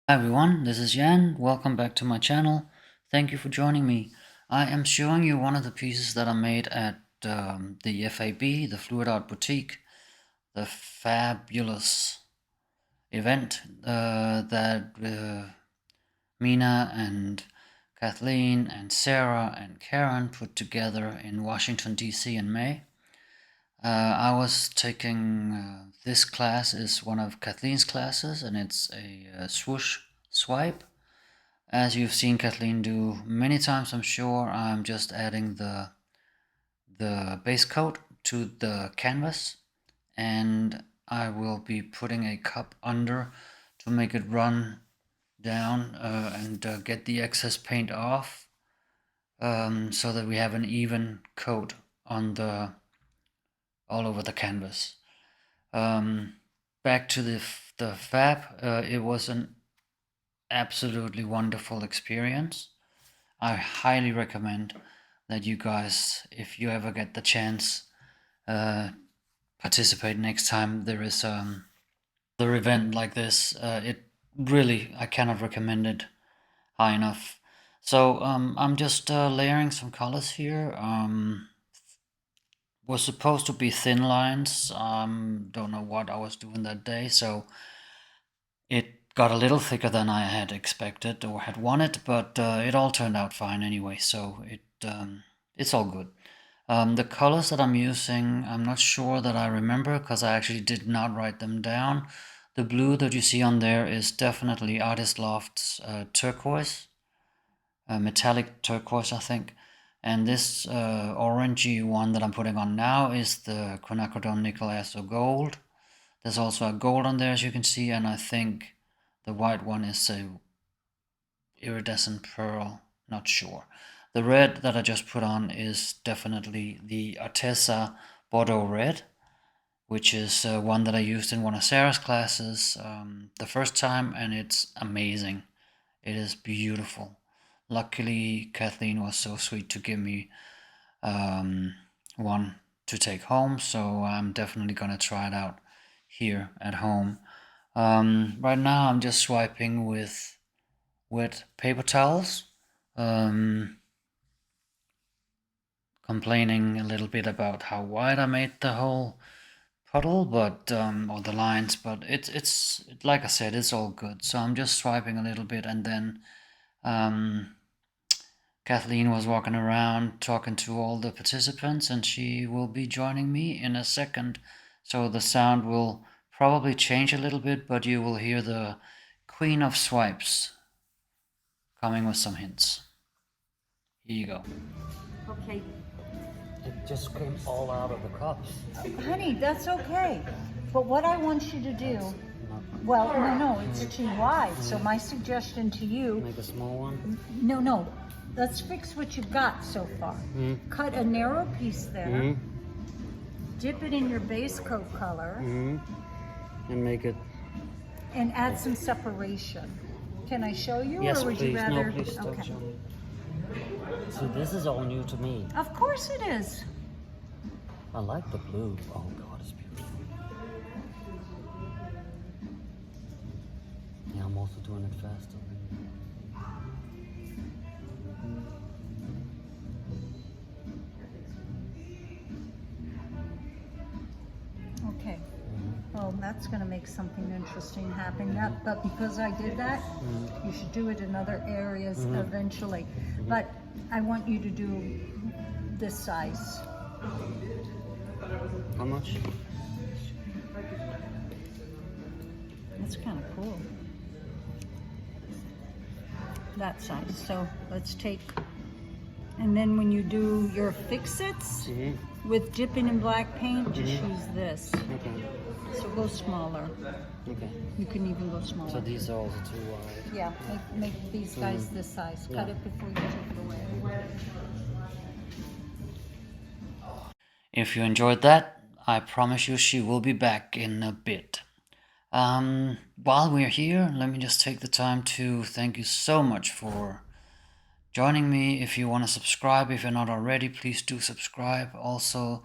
Hi everyone, this is Jan. Welcome back to my channel. Thank you for joining me. I am showing you one of the pieces that I made at the FAB, the Fluid Art Boutique, the fabulous event that Mina and Kathleen and Sarah and Karen put together in Washington DC in May. I was taking this class is one of Kathleen's classes, and it's a swoosh swipe. As you've seen Kathleen do many times, I'm sure, I'm just adding the base coat to the canvas, and I will be putting a cup under to make it run down and get the excess paint off, so that we have an even coat on all over the canvas. Back to the FAB, it was an absolutely wonderful experience. I highly recommend that you guys, if you ever get the chance, participate next time there is another event like this. It really, I cannot recommend it high enough. So I'm just layering some colors here. Was supposed to be thin lines. Don't know what I was doing that day, so it got a little thicker than I had expected or had wanted, but it all turned out fine anyway, so it's all good. The colors that I'm using, I'm not sure that I remember because I actually did not write them down. The blue that you see on there is definitely Artist Loft's turquoise, metallic turquoise, I think. And this orangey one that I'm putting on now is the quinacridone nickel azo gold. There's also a gold on there, as you can see, and I think the white one is a iridescent pearl, not sure. The red that I just put on is definitely the Arteza Bordeaux Red, which is one that I used in one of Sarah's classes the first time, and it's amazing. It is beautiful. Luckily, Kathleen was so sweet to give me one to take home, so I'm definitely gonna try it out here at home. Right now I'm just swiping with wet paper towels, complaining a little bit about how wide I made the whole puddle, but or the lines, but it's like I said, it's all good. So I'm just swiping a little bit, and then Kathleen was walking around talking to all the participants, and she will be joining me in a second. So the sound will probably change a little bit, but you will hear the Queen of Swipes coming with some hints. Here you go. Okay. It just came all out of the cups. Honey, that's okay. But what I want you to do, well, no, it's too wide. So my suggestion to you, Make a small one? no. Let's fix what you've got so far. Cut a narrow piece there. Dip it in your base coat color. And make it... And add some separation. Can I show you? Yes, or would please. You rather... No, please don't okay. show me. So this is all new to me. Of course it is. I like the blue. Oh God, it's beautiful. Yeah, I'm also doing it faster. Okay. Well, that's going to make something interesting happen. But because I did that, you should do it in other areas eventually. But I want you to do this size. How much? That's kind of cool. That size. So let's take, and then when you do your fix-its with dipping in black paint, just use this. Okay. So go smaller. Okay. You can even go smaller. So these are also too wide. Yeah, make these guys this size. Cut it before you take it away. If you enjoyed that, I promise you she will be back in a bit. While we're here, let me just take the time to thank you so much for joining me. If you want to subscribe, if you're not already, please do subscribe. Also,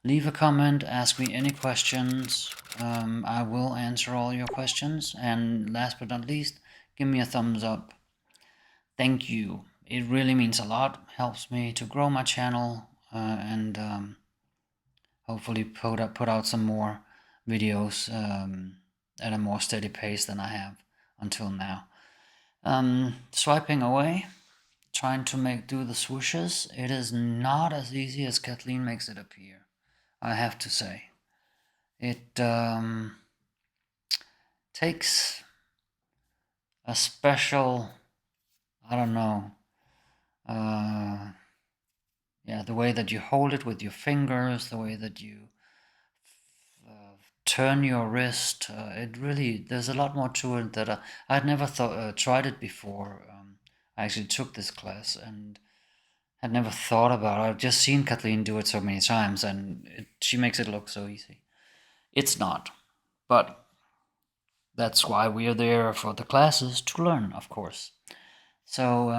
leave a comment, ask me any questions. I will answer all your questions. And last but not least, give me a thumbs up. Thank you. It really means a lot, helps me to grow my channel, and hopefully put out some more videos at a more steady pace than I have until now. Swiping away, trying to do the swooshes. It is not as easy as Kathleen makes it appear, I have to say. It takes a special, I don't know, yeah, the way that you hold it with your fingers, the way that you turn your wrist. It really, there's a lot more to it that I'd never tried it before. I actually took this class and had never thought about it. I've just seen Kathleen do it so many times, and she makes it look so easy. It's not, but that's why we are there for the classes, to learn, of course. So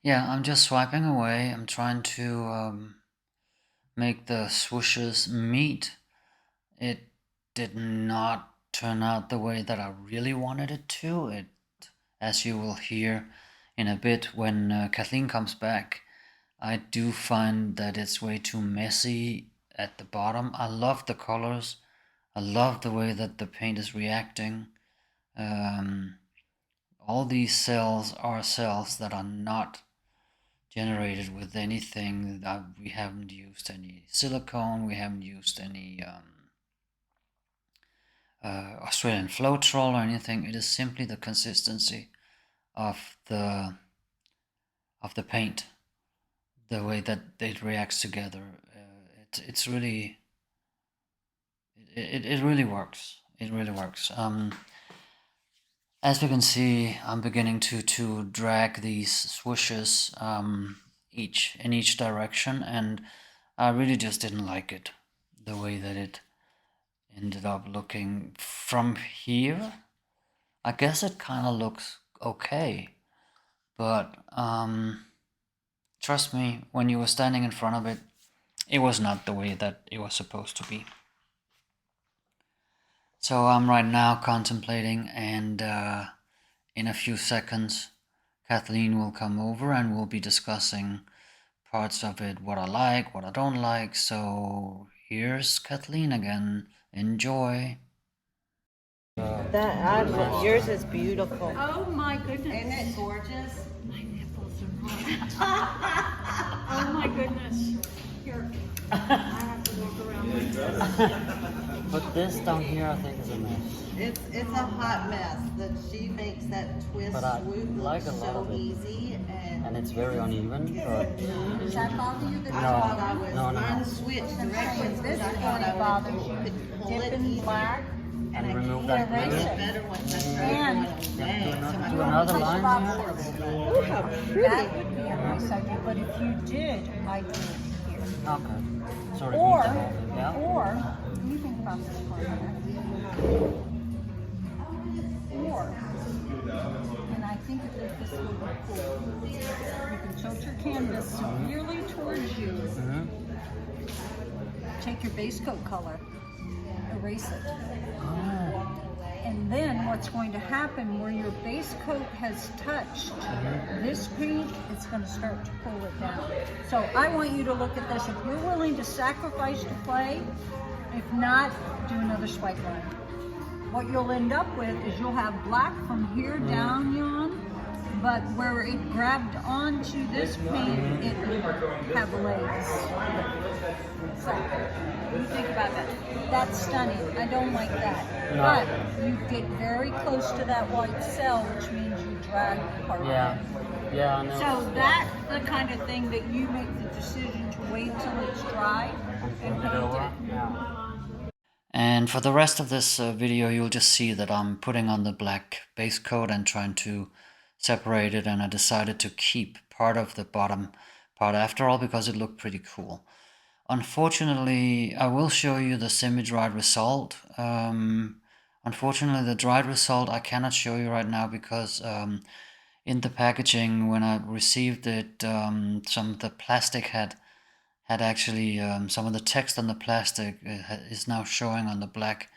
yeah, I'm just swiping away. I'm trying to make the swooshes meet. It did not turn out the way that I really wanted it to. As you will hear in a bit when Kathleen comes back, I do find that it's way too messy at the bottom. I love the colors. I love the way that the paint is reacting. All these cells are cells that are not generated with anything. We haven't used any silicone. We haven't used any Australian Floetrol or anything. It is simply the consistency of the paint, the way that it reacts together. It's really, it really works. It really works. As you can see, I'm beginning to drag these swooshes in each direction, and I really just didn't like it, the way that it ended up looking from here. I guess it kind of looks okay, but trust me, when you were standing in front of it, it was not the way that it was supposed to be. So I'm right now contemplating, and in a few seconds Kathleen will come over and we'll be discussing parts of it, what I like, what I don't like. So here's Kathleen again. Enjoy. Yours is beautiful. Oh my goodness. Isn't it gorgeous? My nipples are hot. Oh my goodness. Here. I have to walk around like this. But this down here I think is a mess. It's a hot mess. That she makes that twist But I swoop like look a lot so of it. easy, and And it's very uneven, but Does that bother you? I thought I was no. mine switched directions, This but I is thought what I bothers would you. could pull Dip it in easier. black. And I remove can't that erase glue. it better when I And do another line here. Oh, how pretty! that would be a nice idea, but if you did, I'd do it here. Okay. So it Or, needs a little bit, yeah? or, let me think about this for a minute. Or, and I think that this would look cool. You can tilt your canvas severely towards you. Mm-hmm. Take your base coat color, erase it. Oh. And then what's going to happen where your base coat has touched this paint, it's going to start to pull it down. So I want you to look at this. If you're willing to sacrifice to play, if not, do another swipe line. What you'll end up with is you'll have black from here down yon, but where it grabbed onto this paint, it would have legs. So, what do you think about that? That's stunning. I don't like that. No. But you get very close to that white cell, which means you drag part of it. Yeah, I know. So that's the kind of thing that you make the decision to wait till it's dry and paint it. Yeah. And for the rest of this video, you'll just see that I'm putting on the black base coat and trying to separate it, and I decided to keep part of the bottom part after all because it looked pretty cool. Unfortunately, I will show you the semi-dried result. Unfortunately, the dried result I cannot show you right now because in the packaging, when I received it, some of the plastic had actually, some of the text on the plastic is now showing on the black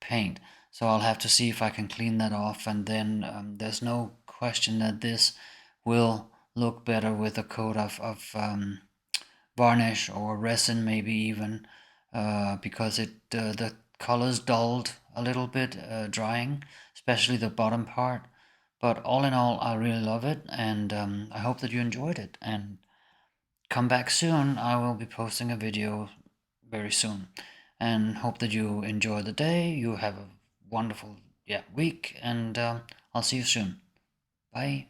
paint. So I'll have to see if I can clean that off, and then there's no question that this will look better with a coat of varnish or resin, maybe even, because the colors dulled a little bit drying, especially the bottom part. But all in all, I really love it, and I hope that you enjoyed it. And come back soon. I will be posting a video very soon, and hope that you enjoy the day. You have a wonderful week, and I'll see you soon. Bye.